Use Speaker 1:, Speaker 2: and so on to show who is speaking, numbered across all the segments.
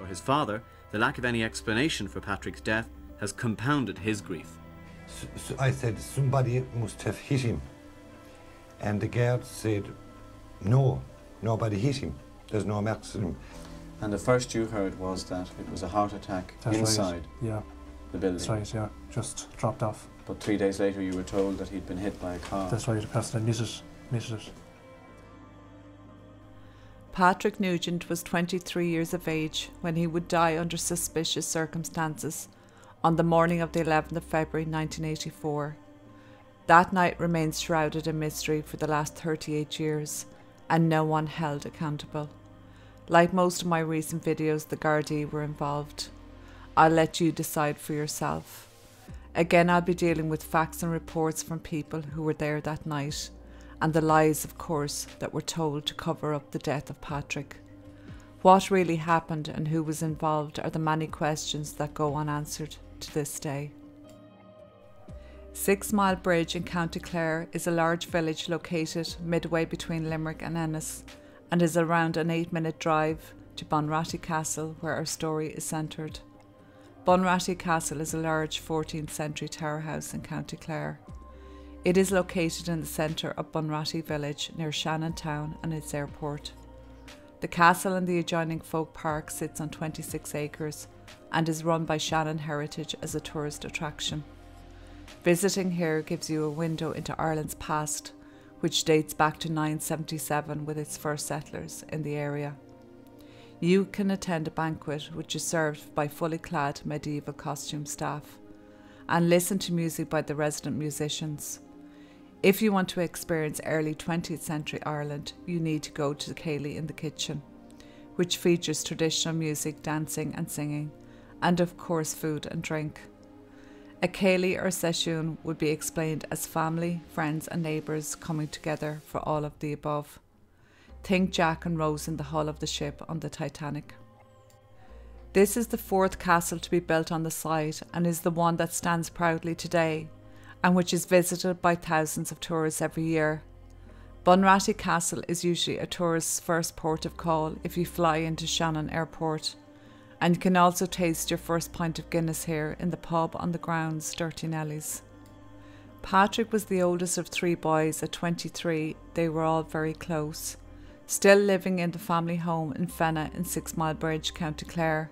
Speaker 1: For his father, the lack of any explanation for Patrick's death has compounded his grief.
Speaker 2: So I said, somebody must have hit him. And the guard said, no, nobody hit him. There's no marks on him.
Speaker 3: And the first you heard was that it was a heart attack inside the building?
Speaker 4: That's right, yeah. Just dropped off.
Speaker 3: But 3 days later you were told that he'd been hit by a car.
Speaker 4: That's right, the person admitted it.
Speaker 5: Patrick Nugent was 23 years of age when he would die under suspicious circumstances on the morning of the 11th of February 1984. That night remains shrouded in mystery for the last 38 years, and no one held accountable. Like most of my recent videos, the Gardaí were involved. I'll let you decide for yourself. Again, I'll be dealing with facts and reports from people who were there that night, and the lies, of course, that were told to cover up the death of Patrick. What really happened and who was involved are the many questions that go unanswered to this day. 6 Mile Bridge in County Clare is a large village located midway between Limerick and Ennis, and is around an 8-minute drive to Bunratty Castle, where our story is centred. Bunratty Castle is a large 14th century tower house in County Clare. It is located in the centre of Bunratty village near Shannon town and its airport. The castle and the adjoining folk park sits on 26 acres and is run by Shannon Heritage as a tourist attraction. Visiting here gives you a window into Ireland's past, which dates back to 977 with its first settlers in the area. You can attend a banquet which is served by fully clad medieval costume staff, and listen to music by the resident musicians. If you want to experience early 20th century Ireland, you need to go to the Ceilidh in the Kitchen, which features traditional music, dancing and singing, and of course food and drink. A Ceilidh or session would be explained as family, friends and neighbours coming together for all of the above. Think Jack and Rose in the hull of the ship on the Titanic. This is the 4th castle to be built on the site and is the one that stands proudly today, and which is visited by thousands of tourists every year. Bunratty Castle is usually a tourist's first port of call if you fly into Shannon Airport, and you can also taste your first pint of Guinness here in the pub on the grounds, Dirty Nelly's. Patrick was the oldest of 3 boys. At 23, they were all very close, still living in the family home in Fenna in 6 Mile Bridge, County Clare.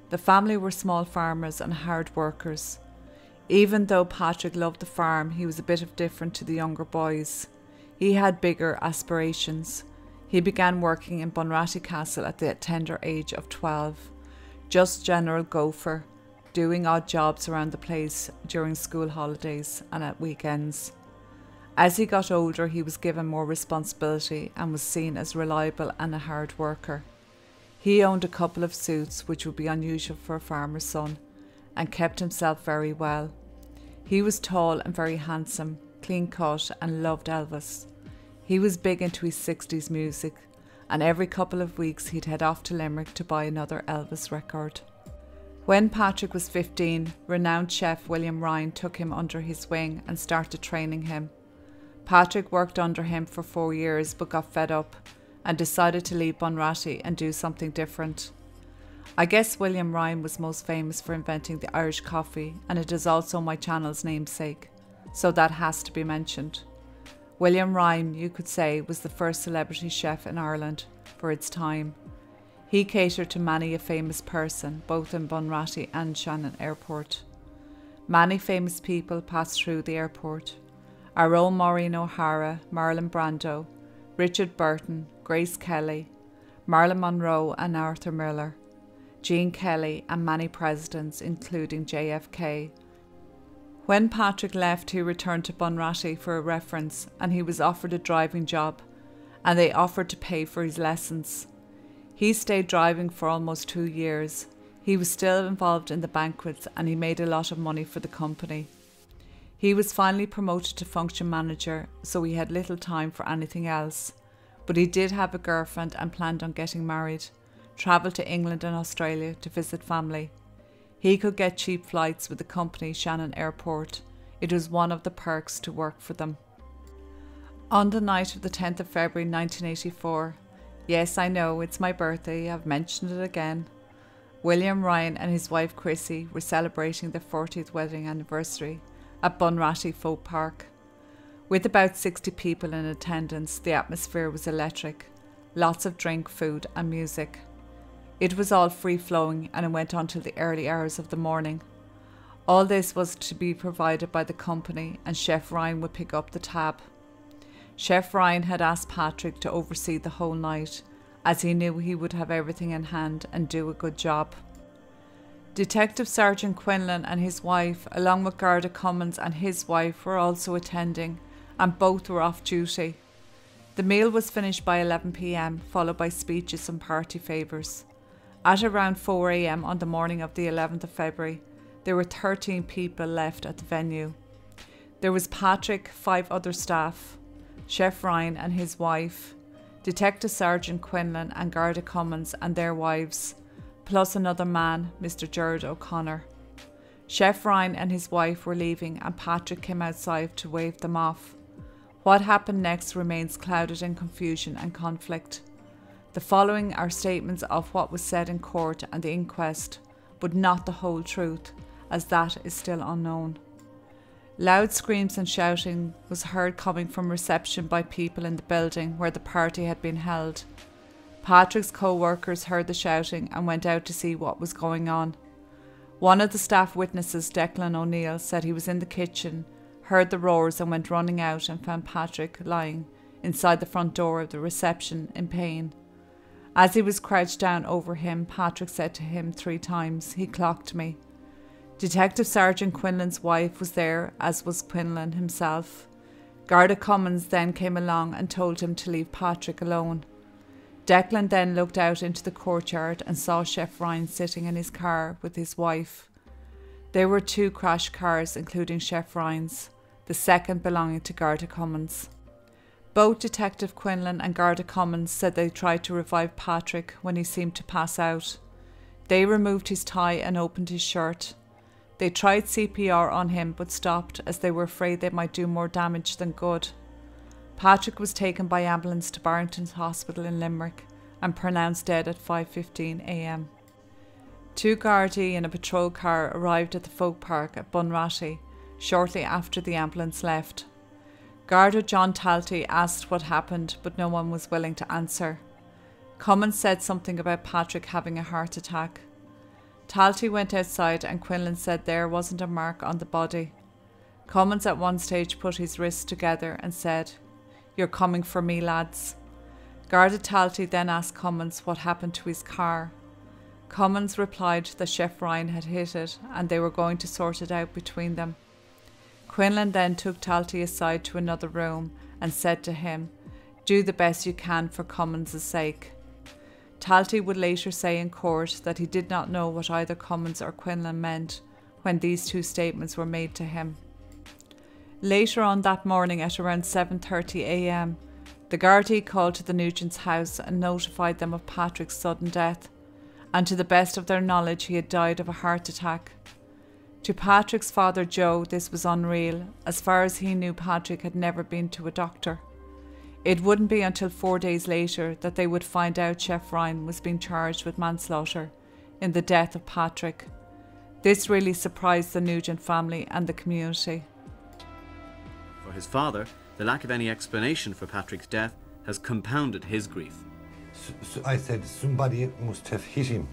Speaker 5: The family were small farmers and hard workers. Even though Patrick loved the farm, he was a bit different to the younger boys. He had bigger aspirations. He began working in Bunratty Castle at the tender age of 12, just general gopher, doing odd jobs around the place during school holidays and at weekends. As he got older, he was given more responsibility and was seen as reliable and a hard worker. He owned a couple of suits, which would be unusual for a farmer's son, and kept himself very well. He was tall and very handsome, clean cut, and loved Elvis. He was big into his 60s music, and every couple of weeks he'd head off to Limerick to buy another Elvis record. When Patrick was 15, renowned chef William Ryan took him under his wing and started training him. Patrick worked under him for 4 years but got fed up and decided to leave Bunratty and do something different. I guess William Ryan was most famous for inventing the Irish coffee, and it is also my channel's namesake, so that has to be mentioned. William Ryan, you could say, was the first celebrity chef in Ireland for its time. He catered to many a famous person, both in Bunratty and Shannon Airport. Many famous people passed through the airport. Our own Maureen O'Hara, Marlon Brando, Richard Burton, Grace Kelly, Marilyn Monroe and Arthur Miller, Gene Kelly and many presidents including JFK. When Patrick left, he returned to Bunratty for a reference and he was offered a driving job, and they offered to pay for his lessons. He stayed driving for almost 2 years. He was still involved in the banquets and he made a lot of money for the company. He was finally promoted to function manager, so he had little time for anything else. But he did have a girlfriend and planned on getting married, travelled to England and Australia to visit family. He could get cheap flights with the company Shannon Airport. It was one of the perks to work for them. On the night of the 10th of February 1984, yes, I know, it's my birthday, I've mentioned it again, William Ryan and his wife Chrissy were celebrating their 40th wedding anniversary at Bunratty Folk Park. With about 60 people in attendance, the atmosphere was electric. Lots of drink, food and music. It was all free-flowing and it went on till the early hours of the morning. All this was to be provided by the company and Chef Ryan would pick up the tab. Chef Ryan had asked Patrick to oversee the whole night, as he knew he would have everything in hand and do a good job. Detective Sergeant Quinlan and his wife, along with Garda Cummins and his wife, were also attending, and both were off duty. The meal was finished by 11 p.m, followed by speeches and party favours. At around 4 a.m. on the morning of the 11th of February, there were 13 people left at the venue. There was Patrick, 5 other staff, Chef Ryan and his wife, Detective Sergeant Quinlan and Garda Cummins and their wives, plus another man, Mr. Gerard O'Connor. Chef Ryan and his wife were leaving and Patrick came outside to wave them off. What happened next remains clouded in confusion and conflict. The following are statements of what was said in court and the inquest, but not the whole truth, as that is still unknown. Loud screams and shouting was heard coming from reception by people in the building where the party had been held. Patrick's co-workers heard the shouting and went out to see what was going on. One of the staff witnesses, Declan O'Neill, said he was in the kitchen, heard the roars and went running out and found Patrick lying inside the front door of the reception in pain. As he was crouched down over him, Patrick said to him 3 times, "He clocked me." Detective Sergeant Quinlan's wife was there, as was Quinlan himself. Garda Cummins then came along and told him to leave Patrick alone. Declan then looked out into the courtyard and saw Chef Ryan sitting in his car with his wife. There were 2 crashed cars, including Chef Ryan's, the second belonging to Garda Cummins. Both Detective Quinlan and Garda Cummins said they tried to revive Patrick when he seemed to pass out. They removed his tie and opened his shirt. They tried CPR on him but stopped as they were afraid they might do more damage than good. Patrick was taken by ambulance to Barrington's Hospital in Limerick and pronounced dead at 5:15 a.m. 2 Gardaí in a patrol car arrived at the folk park at Bunratty shortly after the ambulance left. Garda John Talty asked what happened, but no one was willing to answer. Cummins said something about Patrick having a heart attack. Talty went outside and Quinlan said there wasn't a mark on the body. Cummins at one stage put his wrists together and said, "You're coming for me, lads." Garda Talty then asked Cummins what happened to his car. Cummins replied that Chef Ryan had hit it and they were going to sort it out between them. Quinlan then took Talty aside to another room and said to him, "Do the best you can for Cummins' sake." Talty would later say in court that he did not know what either Cummins or Quinlan meant when these 2 statements were made to him. Later on that morning at around 7:30 a.m, the Gardaí called to the Nugent's house and notified them of Patrick's sudden death, and to the best of their knowledge he had died of a heart attack. To Patrick's father Joe this was unreal. As far as he knew, Patrick had never been to a doctor. It wouldn't be until 4 days later that they would find out Chef Ryan was being charged with manslaughter in the death of Patrick. This really surprised the Nugent family and the community.
Speaker 1: For his father, the lack of any explanation for Patrick's death has compounded his grief.
Speaker 2: So I said, somebody must have hit him.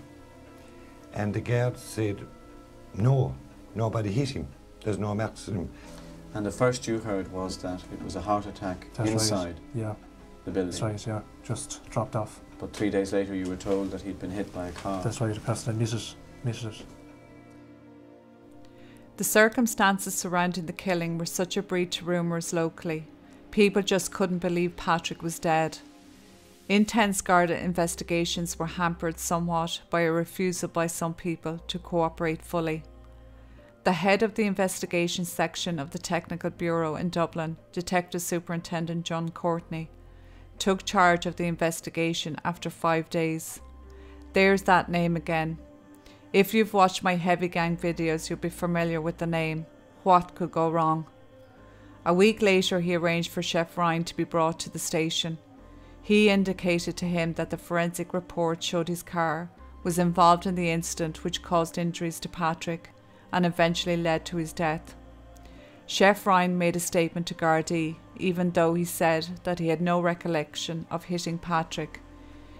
Speaker 2: And the guard said, no, nobody hit him. There's no marks on him.
Speaker 3: And the first you heard was that it was a heart attack inside the building.
Speaker 4: That's right, yeah. Just dropped off.
Speaker 3: But 3 days later you were told that he'd been hit by a car.
Speaker 4: That's right, the person had missed it.
Speaker 5: The circumstances surrounding the killing were such a breed to rumours locally. People just couldn't believe Patrick was dead. Intense Garda investigations were hampered somewhat by a refusal by some people to cooperate fully. The head of the investigation section of the Technical Bureau in Dublin, Detective Superintendent John Courtney, took charge of the investigation after 5 days. There's that name again. If you've watched my Heavy Gang videos, you'll be familiar with the name. What could go wrong? A week later, he arranged for Chef Ryan to be brought to the station. He indicated to him that the forensic report showed his car was involved in the incident which caused injuries to Patrick and eventually led to his death. Chef Ryan made a statement to Gardaí, even though he said that he had no recollection of hitting Patrick.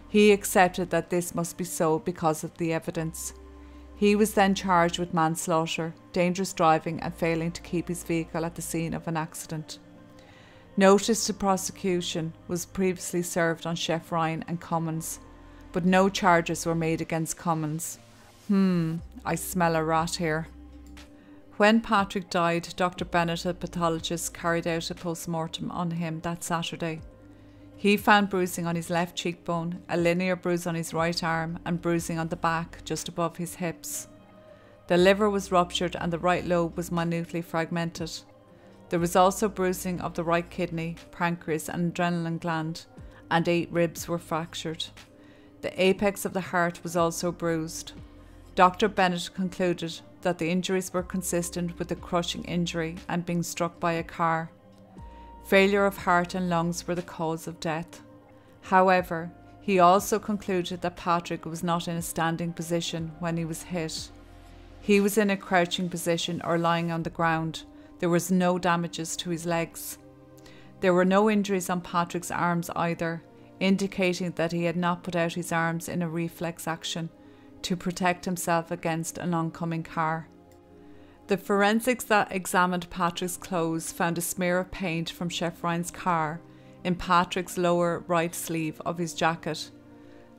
Speaker 5: He accepted that this must be so because of the evidence. He was then charged with manslaughter, dangerous driving and failing to keep his vehicle at the scene of an accident. Notice to prosecution was previously served on Chef Ryan and Cummins, but no charges were made against Cummins. I smell a rat here. When Patrick died, Dr. Bennett, a pathologist, carried out a post-mortem on him that Saturday. He found bruising on his left cheekbone, a linear bruise on his right arm, and bruising on the back just above his hips. The liver was ruptured and the right lobe was minutely fragmented. There was also bruising of the right kidney, pancreas and adrenaline gland, and 8 ribs were fractured. The apex of the heart was also bruised. Dr. Bennett concluded that the injuries were consistent with a crushing injury and being struck by a car. Failure of heart and lungs were the cause of death. However, he also concluded that Patrick was not in a standing position when he was hit. He was in a crouching position or lying on the ground. There was no damages to his legs. There were no injuries on Patrick's arms either, indicating that he had not put out his arms in a reflex action to protect himself against an oncoming car. The forensics that examined Patrick's clothes found a smear of paint from Chef Ryan's car in Patrick's lower right sleeve of his jacket.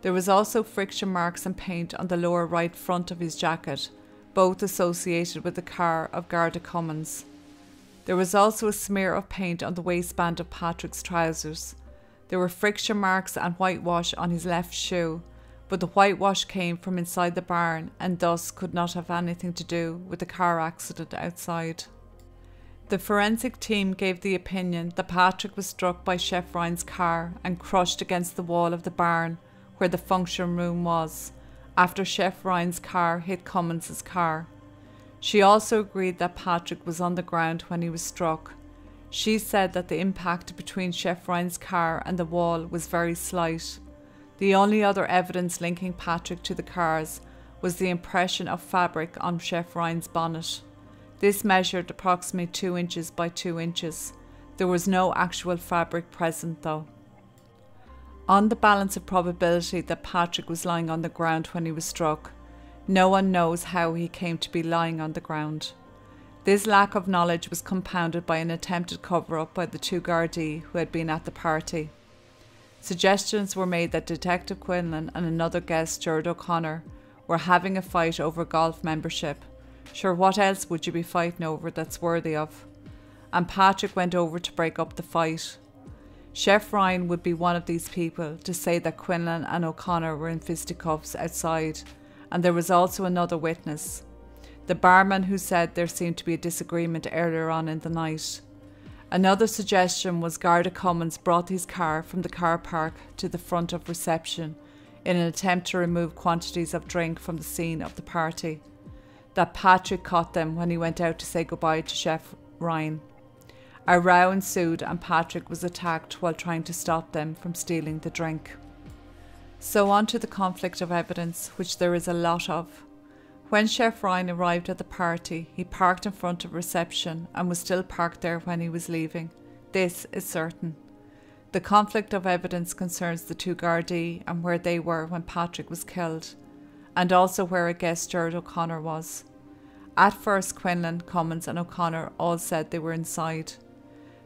Speaker 5: There was also friction marks and paint on the lower right front of his jacket, both associated with the car of Garda Cummins. There was also a smear of paint on the waistband of Patrick's trousers. There were friction marks and whitewash on his left shoe, but the whitewash came from inside the barn and thus could not have anything to do with the car accident outside. The forensic team gave the opinion that Patrick was struck by Chef Ryan's car and crushed against the wall of the barn where the function room was, after Chef Ryan's car hit Cummins' car. She also agreed that Patrick was on the ground when he was struck. She said that the impact between Chef Ryan's car and the wall was very slight. The only other evidence linking Patrick to the cars was the impression of fabric on Chef Ryan's bonnet. This measured approximately 2 inches by 2 inches. There was no actual fabric present though. On the balance of probability that Patrick was lying on the ground when he was struck, no one knows how he came to be lying on the ground. This lack of knowledge was compounded by an attempted cover-up by the 2 Gardaí who had been at the party. Suggestions were made that Detective Quinlan and another guest, Gerard O'Connor, were having a fight over golf membership. Sure, what else would you be fighting over that's worthy of? And Patrick went over to break up the fight. Chef Ryan would be one of these people to say that Quinlan and O'Connor were in fisticuffs outside, and there was also another witness, the barman, who said there seemed to be a disagreement earlier on in the night. Another suggestion was Garda Cummins brought his car from the car park to the front of reception in an attempt to remove quantities of drink from the scene of the party, that Patrick caught them when he went out to say goodbye to Chef Ryan. A row ensued and Patrick was attacked while trying to stop them from stealing the drink. So on to the conflict of evidence, which there is a lot of. When Chef Ryan arrived at the party, he parked in front of reception and was still parked there when he was leaving. This is certain. The conflict of evidence concerns the 2 Gardaí and where they were when Patrick was killed, and also where a guest Gerard O'Connor was. At first, Quinlan, Cummins and O'Connor all said they were inside.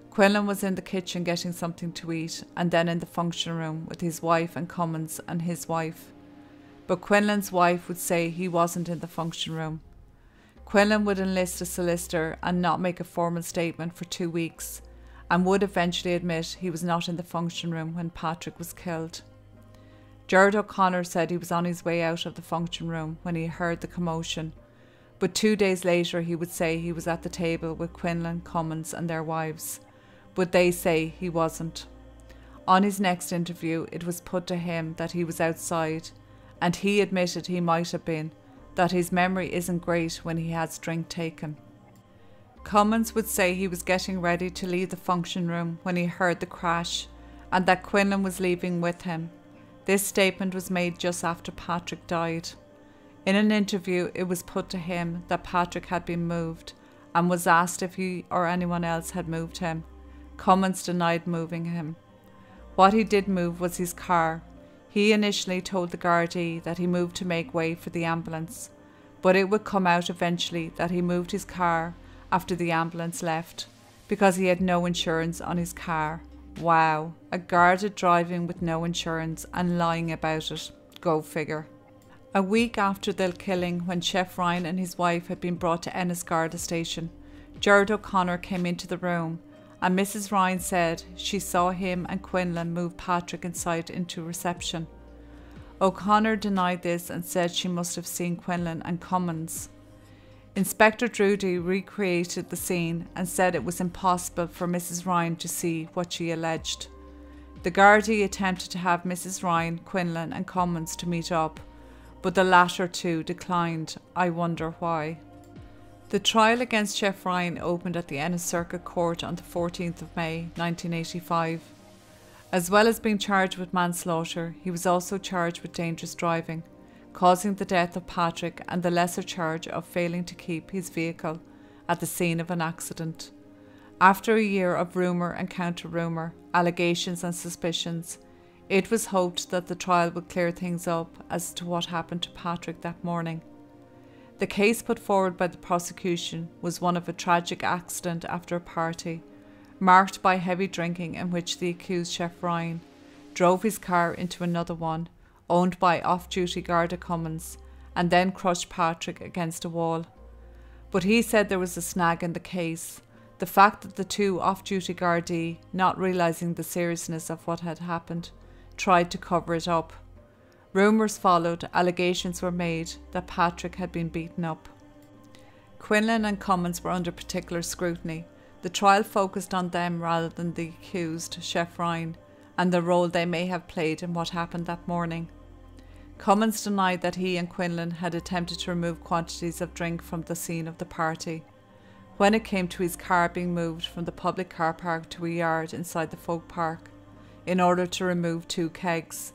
Speaker 5: Quinlan was in the kitchen getting something to eat, and then in the function room with his wife and Cummins and his wife. But Quinlan's wife would say he wasn't in the function room. Quinlan would enlist a solicitor and not make a formal statement for 2 weeks, and would eventually admit he was not in the function room when Patrick was killed. Gerard O'Connor said he was on his way out of the function room when he heard the commotion, but 2 days later he would say he was at the table with Quinlan, Cummins and their wives, but they say he wasn't. On his next interview, it was put to him that he was outside, and he admitted he might have been, that his memory isn't great when he has drink taken. Cummins would say he was getting ready to leave the function room when he heard the crash, and that Quinlan was leaving with him. This statement was made just after Patrick died. In an interview, it was put to him that Patrick had been moved and was asked if he or anyone else had moved him. Cummins denied moving him. What he did move was his car. He initially told the Gardaí that he moved to make way for the ambulance, but it would come out eventually that he moved his car after the ambulance left because he had no insurance on his car. Wow, a Garda driving with no insurance and lying about it. Go figure. A week after the killing, when Chef Ryan and his wife had been brought to Ennis Garda station, Gerard O'Connor came into the room, and Mrs. Ryan said she saw him and Quinlan move Patrick inside into reception. O'Connor denied this and said she must have seen Quinlan and Cummins. Inspector Drudy recreated the scene and said it was impossible for Mrs. Ryan to see what she alleged. The Gardaí attempted to have Mrs. Ryan, Quinlan and Cummins to meet up, but the latter two declined. I wonder why. The trial against Chef Ryan opened at the Ennis Circuit Court on the 14th of May 1985. As well as being charged with manslaughter, he was also charged with dangerous driving, causing the death of Patrick, and the lesser charge of failing to keep his vehicle at the scene of an accident. After a year of rumour and counter-rumour, allegations and suspicions, it was hoped that the trial would clear things up as to what happened to Patrick that morning. The case put forward by the prosecution was one of a tragic accident after a party, marked by heavy drinking, in which the accused Chef Ryan drove his car into another one, owned by off-duty Garda Cummins, and then crushed Patrick against a wall. But he said there was a snag in the case: the fact that the two off-duty Gardaí, not realising the seriousness of what had happened, tried to cover it up. Rumours followed, allegations were made that Patrick had been beaten up. Quinlan and Cummins were under particular scrutiny. The trial focused on them rather than the accused, Chef Ryan, and the role they may have played in what happened that morning. Cummins denied that he and Quinlan had attempted to remove quantities of drink from the scene of the party. When it came to his car being moved from the public car park to a yard inside the folk park, in order to remove 2 kegs.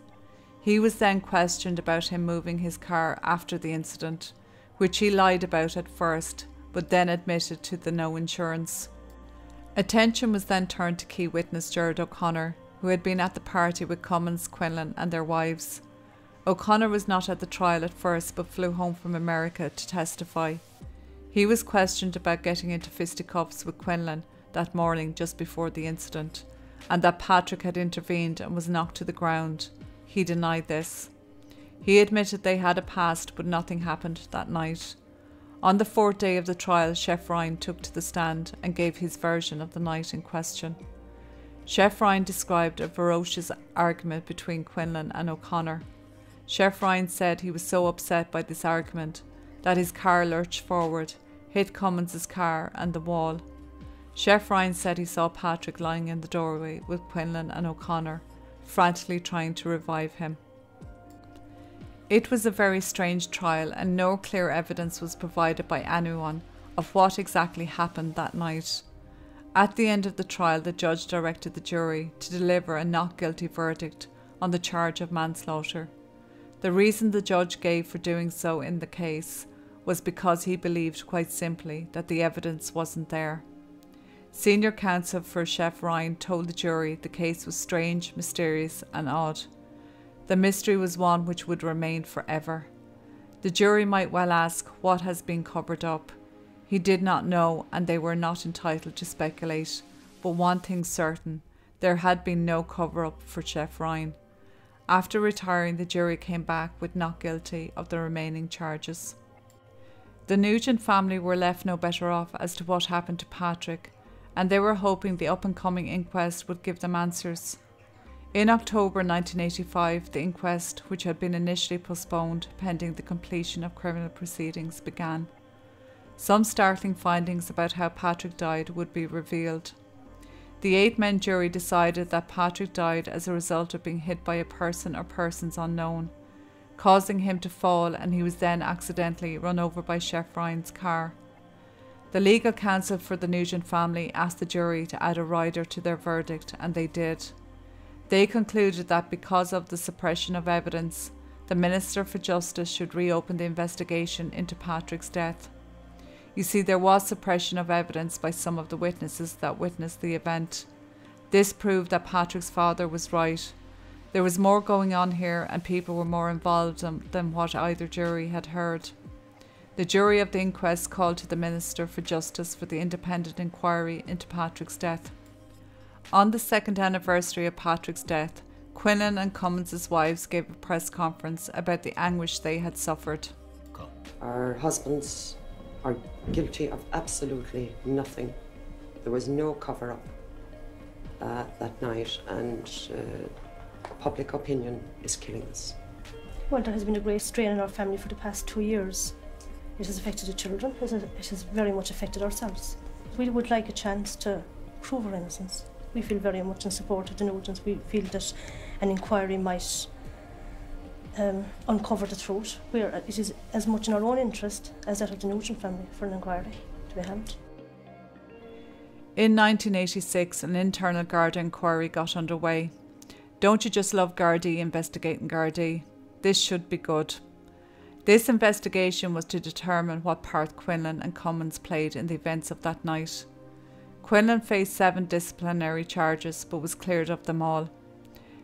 Speaker 5: He was then questioned about him moving his car after the incident, which he lied about at first, but then admitted to the no insurance. Attention was then turned to key witness Gerard O'Connor, who had been at the party with Cummins, Quinlan and their wives. O'Connor was not at the trial at first, but flew home from America to testify. He was questioned about getting into fisticuffs with Quinlan that morning just before the incident, and that Patrick had intervened and was knocked to the ground. He denied this. He admitted they had a past, but nothing happened that night. On the 4th day of the trial, Chef Ryan took to the stand and gave his version of the night in question. Chef Ryan described a ferocious argument between Quinlan and O'Connor. Chef Ryan said he was so upset by this argument that his car lurched forward, hit Cummins' car and the wall. Chef Ryan said he saw Patrick lying in the doorway with Quinlan and O'Connor, frantically trying to revive him. It was a very strange trial, and no clear evidence was provided by anyone of what exactly happened that night. At the end of the trial, the judge directed the jury to deliver a not guilty verdict on the charge of manslaughter. The reason the judge gave for doing so in the case was because he believed, quite simply, that the evidence wasn't there. Senior counsel for Chef Ryan told the jury the case was strange, mysterious and odd. The mystery was one which would remain forever. The jury might well ask, what has been covered up? He did not know, and they were not entitled to speculate. But one thing's certain: there had been no cover-up for Chef Ryan. After retiring, the jury came back with not guilty of the remaining charges. The Nugent family were left no better off as to what happened to Patrick, and they were hoping the up-and-coming inquest would give them answers. In October 1985, the inquest, which had been initially postponed pending the completion of criminal proceedings, began. Some startling findings about how Patrick died would be revealed. The 8-man jury decided that Patrick died as a result of being hit by a person or persons unknown, causing him to fall, and he was then accidentally run over by Chef Ryan's car. The legal counsel for the Nugent family asked the jury to add a rider to their verdict, and they did. They concluded that because of the suppression of evidence, the Minister for Justice should reopen the investigation into Patrick's death. You see, there was suppression of evidence by some of the witnesses that witnessed the event. This proved that Patrick's father was right. There was more going on here and people were more involved than what either jury had heard. The jury of the inquest called to the Minister for Justice for the independent inquiry into Patrick's death. On the second anniversary of Patrick's death, Quinlan and Cummins' wives gave a press conference about the anguish they had suffered.
Speaker 6: Our husbands are guilty of absolutely nothing. There was no cover-up that night, and public opinion is killing us.
Speaker 7: Well, there has been a great strain in our family for the past 2 years. It has affected the children, it has very much affected ourselves. We would like a chance to prove our innocence. We feel very much in support of the Nugents. We feel that an inquiry might uncover the truth, where it is as much in our own interest as that of the Nugent family for an inquiry to be held.
Speaker 5: In 1986, an internal Garda inquiry got underway. Don't you just love Gardaí investigating Gardaí? This should be good. This investigation was to determine what part Quinlan and Cummins played in the events of that night. Quinlan faced 7 disciplinary charges but was cleared of them all.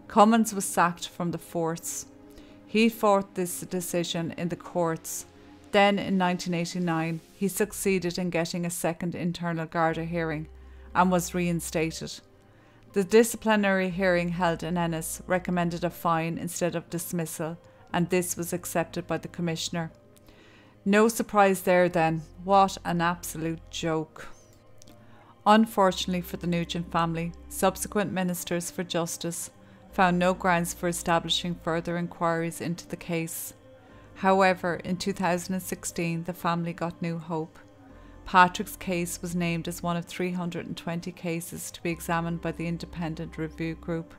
Speaker 5: Cummins was sacked from the force. He fought this decision in the courts. Then in 1989 he succeeded in getting a second internal Garda hearing and was reinstated. The disciplinary hearing held in Ennis recommended a fine instead of dismissal, and this was accepted by the Commissioner. No surprise there then, what an absolute joke. Unfortunately for the Nugent family, subsequent Ministers for Justice found no grounds for establishing further inquiries into the case. However, in 2016 the family got new hope. Patrick's case was named as one of 320 cases to be examined by the Independent Review Group,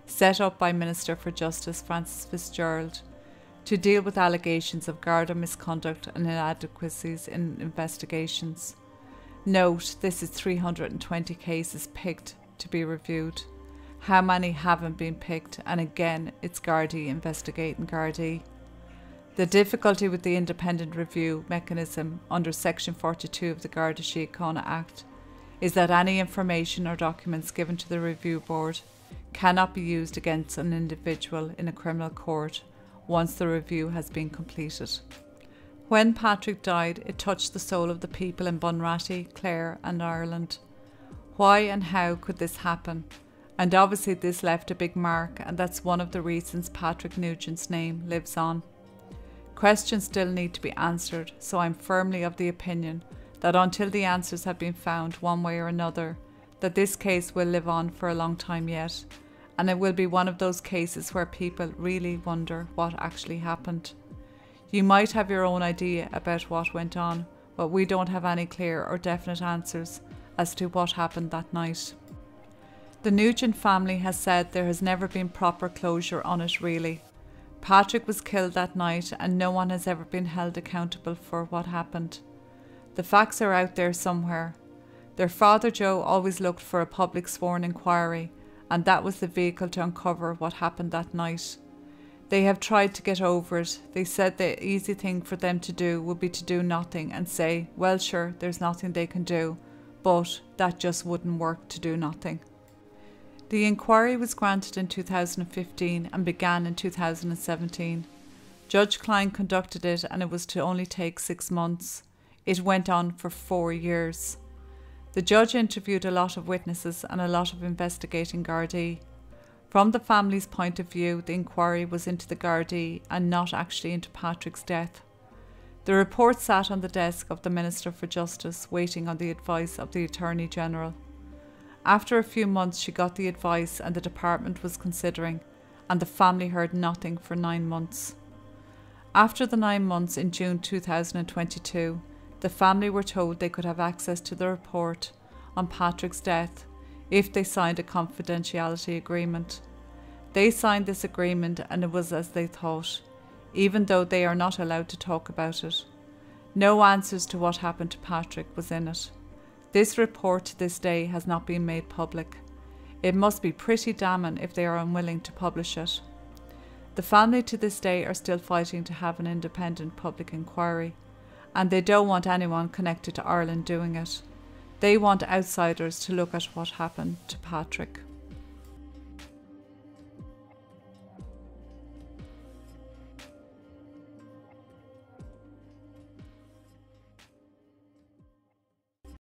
Speaker 5: set up by Minister for Justice Francis Fitzgerald, to deal with allegations of Garda misconduct and inadequacies in investigations. Note, this is 320 cases picked to be reviewed. How many haven't been picked? And again, it's Gardaí investigating Gardaí. The difficulty with the independent review mechanism under Section 42 of the Garda Síochána Act is that any information or documents given to the review board cannot be used against an individual in a criminal court once the review has been completed. When Patrick died, it touched the soul of the people in Bunratty, Clare and Ireland. Why and how could this happen? And obviously this left a big mark, and that's one of the reasons Patrick Nugent's name lives on. Questions still need to be answered, so I'm firmly of the opinion that until the answers have been found one way or another, that this case will live on for a long time yet, and it will be one of those cases where people really wonder what actually happened. You might have your own idea about what went on, but we don't have any clear or definite answers as to what happened that night. The Nugent family has said there has never been proper closure on it really. Patrick was killed that night and no one has ever been held accountable for what happened. The facts are out there somewhere. Their father Joe always looked for a public sworn inquiry, and that was the vehicle to uncover what happened that night. They have tried to get over it. They said the easy thing for them to do would be to do nothing and say, well sure, there's nothing they can do, but that just wouldn't work to do nothing. The inquiry was granted in 2015 and began in 2017. Judge Klein conducted it and it was to only take 6 months. It went on for 4 years. The judge interviewed a lot of witnesses and a lot of investigating Gardaí. From the family's point of view, the inquiry was into the Gardaí and not actually into Patrick's death. The report sat on the desk of the Minister for Justice, waiting on the advice of the Attorney General. After a few months she got the advice and the department was considering, and the family heard nothing for 9 months. After the 9 months in June 2022, the family were told they could have access to the report on Patrick's death if they signed a confidentiality agreement. They signed this agreement and it was as they thought, even though they are not allowed to talk about it. No answers to what happened to Patrick was in it. This report to this day has not been made public. It must be pretty damning if they are unwilling to publish it. The family to this day are still fighting to have an independent public inquiry, and they don't want anyone connected to Ireland doing it. They want outsiders to look at what happened to Patrick.